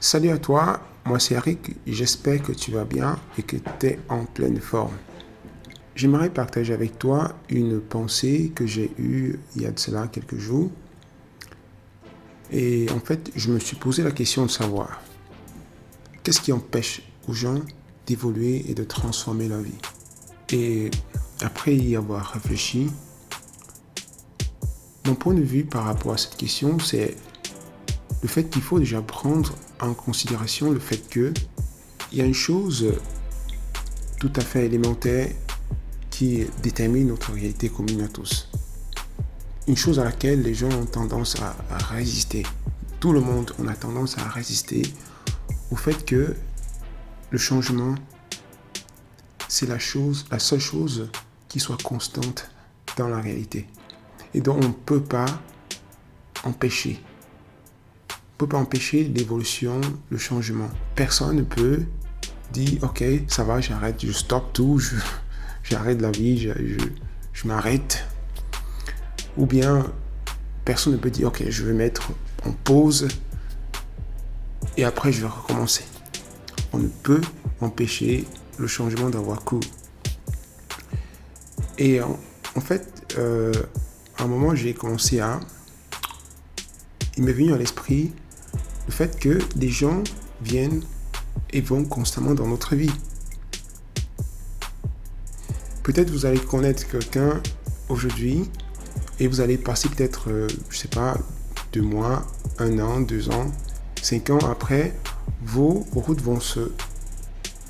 Salut à toi, moi c'est Eric, j'espère que tu vas bien et que tu es en pleine forme. J'aimerais partager avec toi une pensée que j'ai eue il y a de cela quelques jours. Et en fait, je me suis posé la question de savoir qu'est-ce qui empêche aux gens d'évoluer et de transformer leur vie. Et après y avoir réfléchi, mon point de vue par rapport à cette question, c'est le fait qu'il faut déjà prendre en considération le fait que il y a une chose tout à fait élémentaire qui détermine notre réalité commune à tous. Une chose à laquelle les gens ont tendance à résister. Tout le monde, on a tendance à résister au fait que le changement, c'est la seule chose qui soit constante dans la réalité. Et donc on ne peut pas empêcher. On ne peut pas empêcher l'évolution, le changement. Personne ne peut dire, ok, ça va, j'arrête, je stoppe tout, j'arrête la vie, je m'arrête. Ou bien, personne ne peut dire, ok, je vais mettre en pause et après je vais recommencer. On ne peut empêcher le changement d'avoir cours. Et en fait, à un moment, j'ai commencé il m'est venu à l'esprit le fait que des gens viennent et vont constamment dans notre vie. Peut-être vous allez connaître quelqu'un aujourd'hui et vous allez passer peut-être, je sais pas, 2 mois, 1 an, 2 ans, 5 ans après, vos routes vont se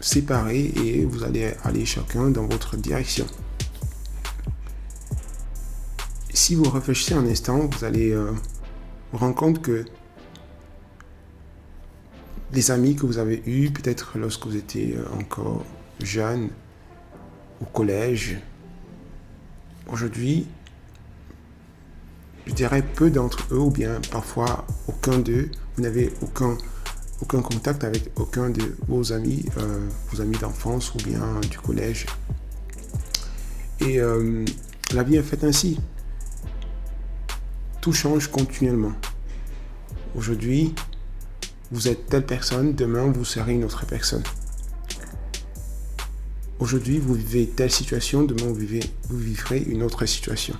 séparer et vous allez aller chacun dans votre direction. Si vous réfléchissez un instant, vous allez vous rendre compte que les amis que vous avez eus, peut-être lorsque vous étiez encore jeune, au collège, aujourd'hui, je dirais peu d'entre eux, ou bien parfois aucun d'eux, vous n'avez aucun contact avec aucun de vos amis d'enfance ou bien du collège. Et la vie est faite ainsi. Tout change continuellement. Aujourd'hui, vous êtes telle personne, demain vous serez une autre personne. Aujourd'hui, vous vivez telle situation, demain vous vivrez une autre situation.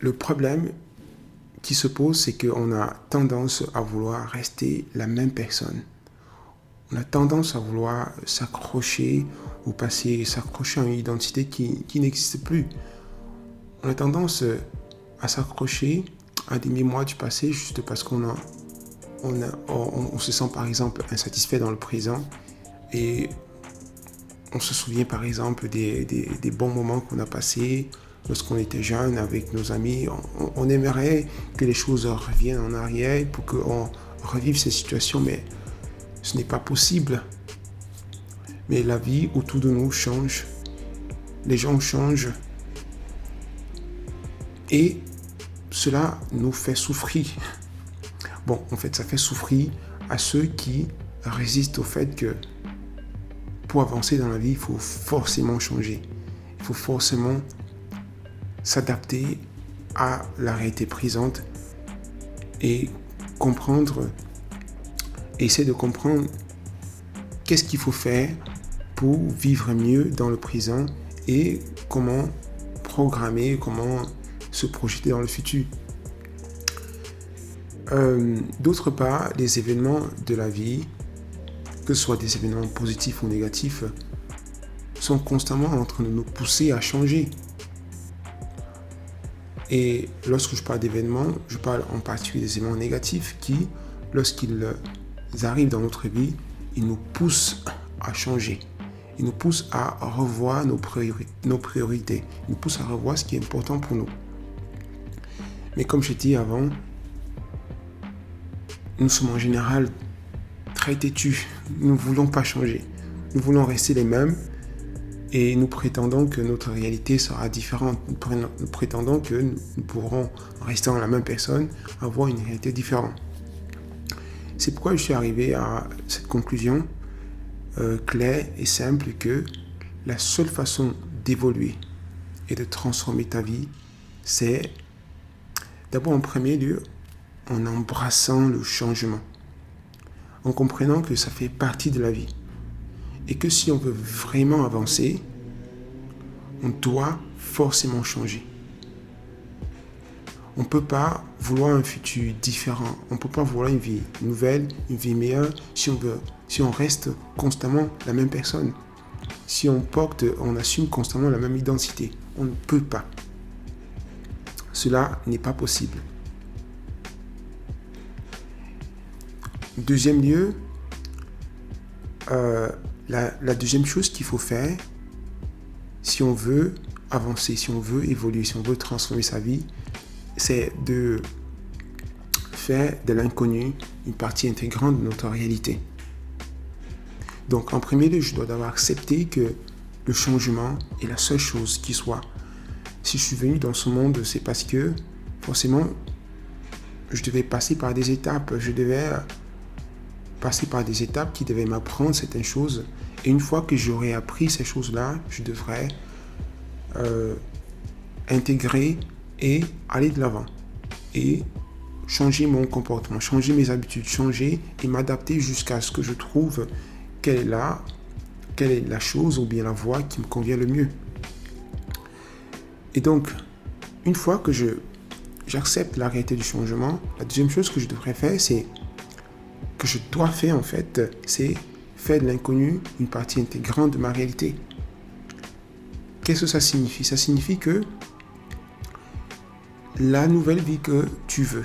Le problème qui se pose, c'est qu'on a tendance à vouloir rester la même personne. On a tendance à vouloir s'accrocher au passé, s'accrocher à une identité qui n'existe plus. On a tendance à s'accrocher à des mémoires du passé juste parce qu'on se sent par exemple insatisfait dans le présent et on se souvient par exemple des bons moments qu'on a passés lorsqu'on était jeune avec nos amis. On aimerait que les choses reviennent en arrière pour qu'on revive ces situations, mais ce n'est pas possible. Mais la vie autour de nous change, les gens changent et cela nous fait souffrir. Bon, en fait, ça fait souffrir à ceux qui résistent au fait que pour avancer dans la vie, il faut forcément changer. Il faut forcément s'adapter à la réalité présente et essayer de comprendre qu'est-ce qu'il faut faire pour vivre mieux dans le présent et comment programmer, comment se projeter dans le futur. D'autre part, les événements de la vie, que ce soit des événements positifs ou négatifs, sont constamment en train de nous pousser à changer. Et lorsque je parle d'événements, je parle en particulier des événements négatifs qui, lorsqu'ils arrivent dans notre vie, ils nous poussent à changer. Ils nous poussent à revoir nos priorités. Ils nous poussent à revoir ce qui est important pour nous. Mais comme je dis avant, nous sommes en général très têtus. Nous ne voulons pas changer. Nous voulons rester les mêmes et nous prétendons que notre réalité sera différente. Nous prétendons que nous pourrons, en restant la même personne, avoir une réalité différente. C'est pourquoi je suis arrivé à cette conclusion claire et simple que la seule façon d'évoluer et de transformer ta vie, c'est d'abord en premier lieu en embrassant le changement, en comprenant que ça fait partie de la vie et que si on veut vraiment avancer, on doit forcément changer. On ne peut pas vouloir un futur différent, on ne peut pas vouloir une vie nouvelle, une vie meilleure si on reste constamment la même personne. Si on assume constamment la même identité, on ne peut pas. Cela n'est pas possible. Deuxième lieu, la deuxième chose qu'il faut faire, si on veut avancer, si on veut évoluer, si on veut transformer sa vie, c'est de faire de l'inconnu une partie intégrante de notre réalité. Donc, en premier lieu, je dois d'abord accepter que le changement est la seule chose qui soit. Si je suis venu dans ce monde, c'est parce que, forcément, je devais passer par des étapes. Je devais passer par des étapes qui devaient m'apprendre certaines choses. Et une fois que j'aurai appris ces choses-là, je devrais intégrer et aller de l'avant. Et changer mon comportement, changer mes habitudes, changer et m'adapter jusqu'à ce que je trouve quelle est la chose ou bien la voie qui me convient le mieux. Et donc, une fois que j'accepte la réalité du changement, la deuxième chose que je devrais faire, c'est que je dois faire en fait, c'est faire de l'inconnu une partie intégrante de ma réalité. Qu'est-ce que ça signifie? Ça signifie que la nouvelle vie que tu veux,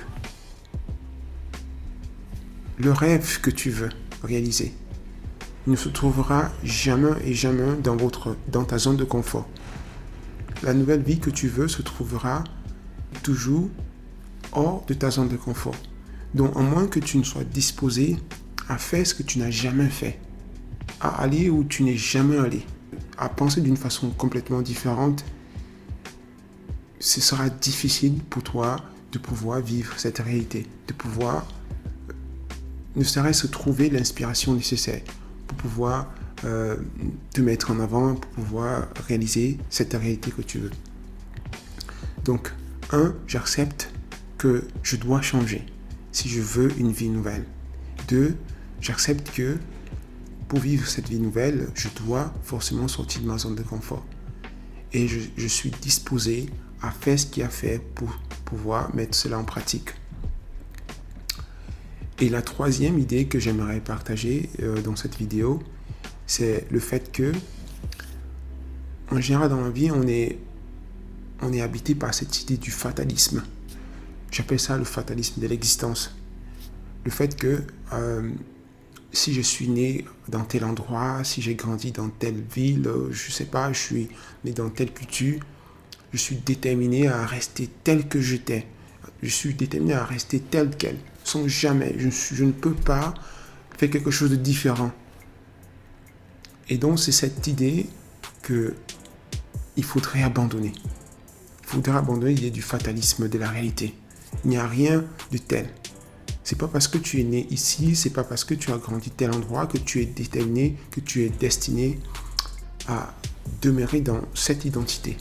le rêve que tu veux réaliser, ne se trouvera jamais et jamais dans ta zone de confort. La nouvelle vie que tu veux se trouvera toujours hors de ta zone de confort. Donc, à moins que tu ne sois disposé à faire ce que tu n'as jamais fait, à aller où tu n'es jamais allé, à penser d'une façon complètement différente, ce sera difficile pour toi de pouvoir vivre cette réalité, de pouvoir ne serait-ce trouver l'inspiration nécessaire pour pouvoir te mettre en avant, pour pouvoir réaliser cette réalité que tu veux. Donc, j'accepte que je dois changer si je veux une vie nouvelle. 2, j'accepte que pour vivre cette vie nouvelle, je dois forcément sortir de ma zone de confort. Et je suis disposé à faire ce qu'il y a à faire pour pouvoir mettre cela en pratique. Et la troisième idée que j'aimerais partager dans cette vidéo, c'est le fait que, en général dans la vie, on est habité par cette idée du fatalisme. J'appelle ça le fatalisme de l'existence. Le fait que si je suis né dans tel endroit, si j'ai grandi dans telle ville, je sais pas, je suis né dans telle culture, je suis déterminé à rester tel que j'étais. Je suis déterminé à rester tel quel. Sans jamais, je ne peux pas faire quelque chose de différent. Et donc, c'est cette idée qu'il faudrait abandonner. Il faudrait abandonner l'idée du fatalisme de la réalité. Il n'y a rien de tel. C'est pas parce que tu es né ici, c'est pas parce que tu as grandi tel endroit que tu es déterminé, que tu es destiné à demeurer dans cette identité.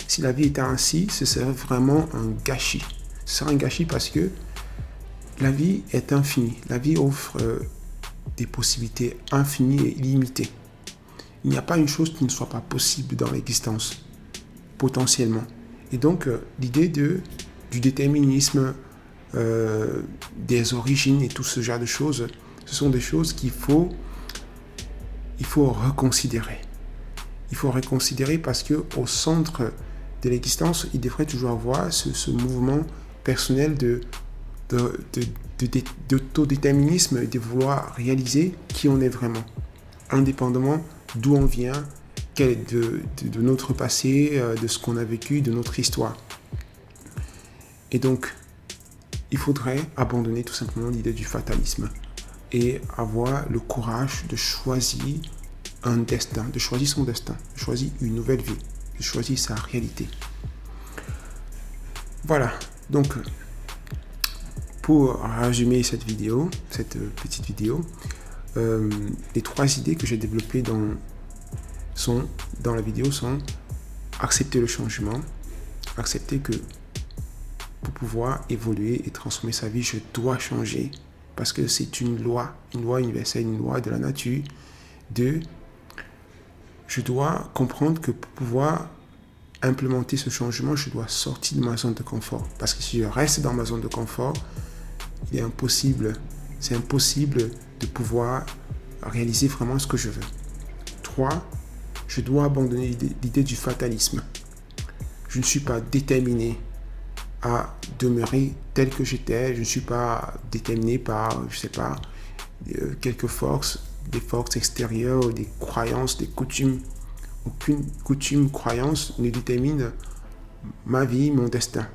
Si la vie était ainsi, ce serait vraiment un gâchis. Ce serait un gâchis parce que la vie est infinie. La vie offre des possibilités infinies et illimitées. Il n'y a pas une chose qui ne soit pas possible dans l'existence, potentiellement. Et donc, l'idée du déterminisme, des origines et tout ce genre de choses, ce sont des choses qu'il faut reconsidérer. Il faut reconsidérer parce qu'au centre de l'existence, il devrait toujours avoir ce mouvement personnel d'autodéterminisme et de vouloir réaliser qui on est vraiment, indépendamment d'où on vient, de notre passé, de ce qu'on a vécu, de notre histoire. Et donc, il faudrait abandonner tout simplement l'idée du fatalisme et avoir le courage de choisir un destin, de choisir son destin, de choisir une nouvelle vie, de choisir sa réalité. Voilà, donc pour résumer cette petite vidéo, les 3 idées que j'ai développées dans la vidéo sont accepter le changement, accepter que pour pouvoir évoluer et transformer sa vie, je dois changer. Parce que c'est une loi universelle, une loi de la nature. Je dois comprendre que pour pouvoir implémenter ce changement, je dois sortir de ma zone de confort. Parce que si je reste dans ma zone de confort, c'est impossible de pouvoir réaliser vraiment ce que je veux. 3. Je dois abandonner l'idée du fatalisme. Je ne suis pas déterminé à demeurer tel que j'étais. Je ne suis pas déterminé par, quelques forces, des forces extérieures, des croyances, des coutumes. Aucune coutume, croyance ne détermine ma vie, mon destin.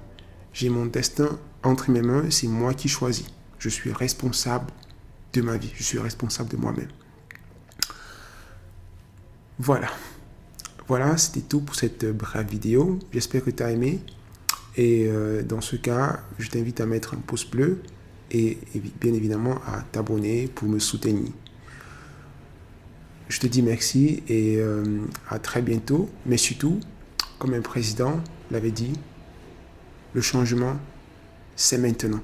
J'ai mon destin entre mes mains, c'est moi qui choisis. Je suis responsable de ma vie, je suis responsable de moi-même. Voilà, c'était tout pour cette brève vidéo. J'espère que tu as aimé. Et dans ce cas, je t'invite à mettre un pouce bleu et bien évidemment à t'abonner pour me soutenir. Je te dis merci et à très bientôt. Mais surtout, comme un président l'avait dit, le changement, c'est maintenant.